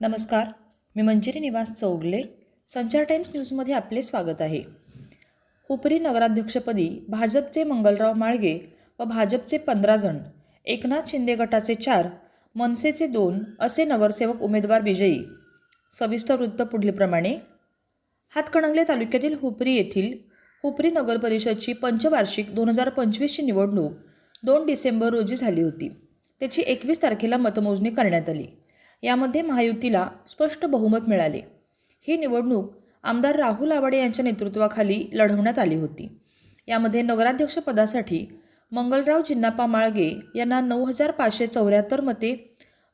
नमस्कार, मी मंजिरी निवास चौगले. संचार टाइम्स न्यूजमध्ये आपले स्वागत आहे. हुपरी नगराध्यक्षपदी भाजपचे मंगलराव माळगे व भाजपचे 15 जण, एकनाथ शिंदे गटाचे 4, मनसेचे 2 असे नगरसेवक उमेदवार विजयी. सविस्तर वृत्त पुढीलप्रमाणे. हातकणंगले तालुक्यातील हुपरी येथील हुपरी नगर परिषदची पंचवार्षिक 2025ची निवडणूक 2 डिसेंबर रोजी झाली होती. त्याची 21 तारखेला मतमोजणी करण्यात आली. यामध्ये महायुतीला स्पष्ट बहुमत मिळाले. ही निवडणूक आमदार राहुल आवाडे यांच्या नेतृत्वाखाली लढवण्यात आली होती. यामध्ये नगराध्यक्षपदासाठी मंगलराव जिन्नाप्पा माळगे यांना 9,574 मते,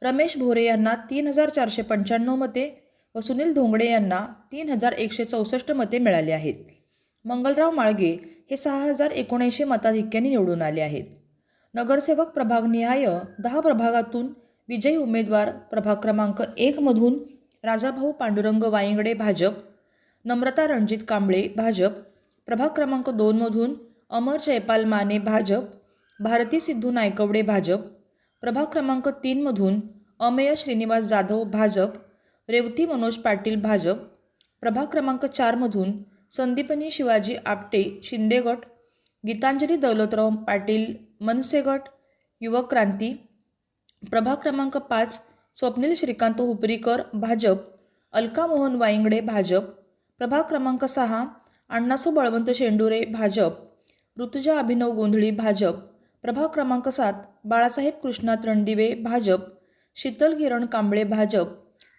रमेश भोरे यांना 3,495 मते व सुनील धोंगडे यांना 3,164 मते मिळाली आहेत. मंगलराव माळगे हे 6,079 मताधिक्याने निवडून आले आहेत. नगरसेवक प्रभागनिहाय 10 प्रभागातून विजयी उमेदवार प्रभाग क्रमांक 1 मधून राजाभाऊ पांडुरंग वायंगडे भाजप, नम्रता रणजित कांबळे भाजप, प्रभाग क्रमांक 2 मधून अमर जयपाल माने भाजप, भारती सिद्धू नायकवडे भाजप, प्रभाग क्रमांक 3 मधून अमेय श्रीनिवास जाधव भाजप, रेवती मनोज पाटील भाजप, प्रभाग क्रमांक 4 मधून संदीपनी शिवाजी आपटे शिंदे गट, गीतांजली दौलतराव पाटील मनसे गट, युवक क्रांती, प्रभाग क्रमांक 5 स्वप्नील श्रीकांत हुपरीकर भाजप, अलका मोहन वायंगडे भाजप, प्रभाग क्रमांक 6 अण्णासो बळवंत शेंडुरे भाजप, ऋतुजा अभिनव गोंधळी भाजप, प्रभाग क्रमांक 7 बाळासाहेब कृष्णात रणदिवे भाजप, शीतल किरण कांबळे भाजप,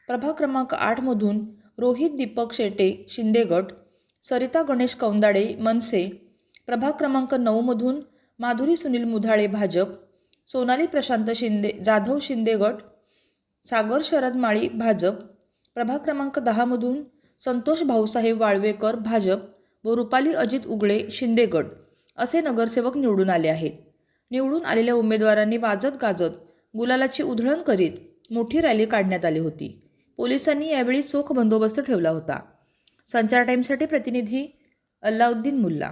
प्रभाग क्रमांक 8 मधून रोहित दीपक शेटे शिंदे गट, सरिता गणेश कौंदाडे मनसे, प्रभाग क्रमांक 9 मधून माधुरी सुनील मुधाळे भाजप, सोनाली प्रशांत शिंदे जाधव शिंदे गट, सागर शरद माळी भाजप, प्रभाग क्रमांक 10 मधून संतोष भाऊसाहेब वाळवेकर भाजप व रुपाली अजित उगळे शिंदे गट असे नगरसेवक निवडून आले आहेत. निवडून आलेल्या उमेदवारांनी वाजत गाजत गुलालाची उधळण करीत मोठी रॅली काढण्यात आली होती. पोलिसांनी यावेळी चोख बंदोबस्त ठेवला होता. संचार टाइम्ससाठी प्रतिनिधी अल्लाउद्दीन मुल्ला.